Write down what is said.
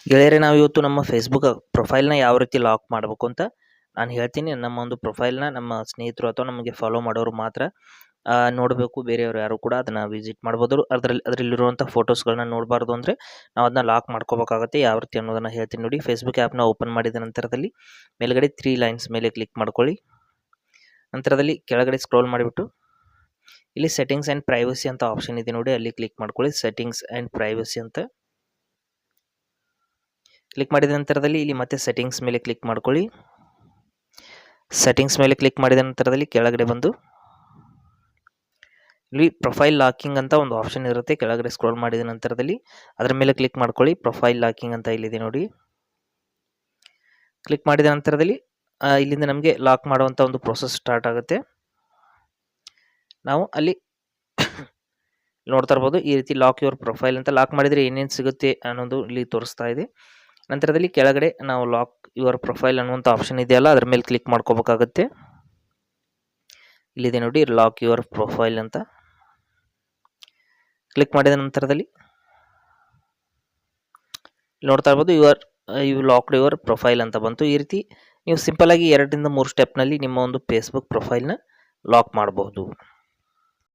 ಗೆಳೆಯರೇ, ನಾವು ಇವತ್ತು ನಮ್ಮ ಫೇಸ್ಬುಕ್ ಪ್ರೊಫೈಲ್ನ ಯಾವ ರೀತಿ ಲಾಕ್ ಮಾಡಬೇಕು ಅಂತ ನಾನು ಹೇಳ್ತೀನಿ. ನಮ್ಮ ಒಂದು ಪ್ರೊಫೈಲ್ನ ನಮ್ಮ ಸ್ನೇಹಿತರು ಅಥವಾ ನಮಗೆ ಫಾಲೋ ಮಾಡೋರು ಮಾತ್ರ ನೋಡಬೇಕು. ಬೇರೆಯವರು ಯಾರು ಕೂಡ ಅದನ್ನು ವಿಸಿಟ್ ಮಾಡ್ಬೋದು. ಅದರಲ್ಲಿರುವಂಥ ಫೋಟೋಸ್ಗಳನ್ನ ನೋಡಬಾರ್ದು. ಅಂದರೆ ನಾವು ಅದನ್ನ ಲಾಕ್ ಮಾಡ್ಕೋಬೇಕಾಗುತ್ತೆ. ಯಾವ ರೀತಿ ಅನ್ನೋದನ್ನು ಹೇಳ್ತೀನಿ ನೋಡಿ. ಫೇಸ್ಬುಕ್ ಆ್ಯಪ್ನ ಓಪನ್ ಮಾಡಿದ ನಂತರದಲ್ಲಿ ಮೇಲ್ಗಡೆ 3 ಲೈನ್ಸ್ ಮೇಲೆ ಕ್ಲಿಕ್ ಮಾಡ್ಕೊಳ್ಳಿ. ನಂತರದಲ್ಲಿ ಕೆಳಗಡೆ ಸ್ಕ್ರೋಲ್ ಮಾಡಿಬಿಟ್ಟು ಇಲ್ಲಿ ಸೆಟ್ಟಿಂಗ್ಸ್ ಆ್ಯಂಡ್ ಪ್ರೈವಸಿ ಅಂತ ಆಪ್ಷನ್ ಇದೆ ನೋಡಿ, ಅಲ್ಲಿ ಕ್ಲಿಕ್ ಮಾಡ್ಕೊಳ್ಳಿ. ಸೆಟ್ಟಿಂಗ್ಸ್ ಆ್ಯಂಡ್ ಪ್ರೈವಸಿ ಅಂತ ಕ್ಲಿಕ್ ಮಾಡಿದ ನಂತರದಲ್ಲಿ ಇಲ್ಲಿ ಮತ್ತೆ ಸೆಟ್ಟಿಂಗ್ಸ್ ಮೇಲೆ ಕ್ಲಿಕ್ ಮಾಡ್ಕೊಳ್ಳಿ. ಸೆಟ್ಟಿಂಗ್ಸ್ ಮೇಲೆ ಕ್ಲಿಕ್ ಮಾಡಿದ ನಂತರದಲ್ಲಿ ಕೆಳಗಡೆ ಬಂದು ಇಲ್ಲಿ ಪ್ರೊಫೈಲ್ ಲಾಕಿಂಗ್ ಅಂತ ಒಂದು ಆಪ್ಷನ್ ಇರುತ್ತೆ. ಕೆಳಗಡೆ ಸ್ಕ್ರೋಲ್ ಮಾಡಿದ ನಂತರದಲ್ಲಿ ಅದರ ಮೇಲೆ ಕ್ಲಿಕ್ ಮಾಡ್ಕೊಳ್ಳಿ. ಪ್ರೊಫೈಲ್ ಲಾಕಿಂಗ್ ಅಂತ ಇಲ್ಲಿದೆ ನೋಡಿ. ಕ್ಲಿಕ್ ಮಾಡಿದ ನಂತರದಲ್ಲಿ ಇಲ್ಲಿಂದ ನಮಗೆ ಲಾಕ್ ಮಾಡುವಂಥ ಒಂದು ಪ್ರೋಸೆಸ್ ಸ್ಟಾರ್ಟ್ ಆಗುತ್ತೆ. ನಾವು ಅಲ್ಲಿ ನೋಡ್ತಾ ಇರ್ಬೋದು, ಈ ರೀತಿ ಲಾಕ್ ಯುವರ್ ಪ್ರೊಫೈಲ್ ಅಂತ ಲಾಕ್ ಮಾಡಿದರೆ ಏನೇನು ಸಿಗುತ್ತೆ ಅನ್ನೋದು ಇಲ್ಲಿ ತೋರಿಸ್ತಾ ಇದೆ. ನಂತರದಲ್ಲಿ ಕೆಳಗಡೆ ನಾವು ಲಾಕ್ ಯುವರ್ ಪ್ರೊಫೈಲ್ ಅನ್ನುವಂಥ ಆಪ್ಷನ್ ಇದೆಯಲ್ಲ, ಅದರ ಮೇಲೆ ಕ್ಲಿಕ್ ಮಾಡ್ಕೋಬೇಕಾಗುತ್ತೆ. ಇಲ್ಲಿದೆ ನೋಡಿ, ಲಾಕ್ ಯುವರ್ ಪ್ರೊಫೈಲ್ ಅಂತ ಕ್ಲಿಕ್ ಮಾಡಿದ ನಂತರದಲ್ಲಿ ನೋಡ್ತಾ ಇರ್ಬೋದು, ಯು ಲಾಕ್ಡ್ ಯುವರ್ ಪ್ರೊಫೈಲ್ ಅಂತ ಬಂತು. ಈ ರೀತಿ ನೀವು ಸಿಂಪಲ್ ಆಗಿ 2 ರಿಂದ 3 ಸ್ಟೆಪ್ನಲ್ಲಿ ನಿಮ್ಮ ಒಂದು ಫೇಸ್ಬುಕ್ ಪ್ರೊಫೈಲ್ನ ಲಾಕ್ ಮಾಡಬಹುದು.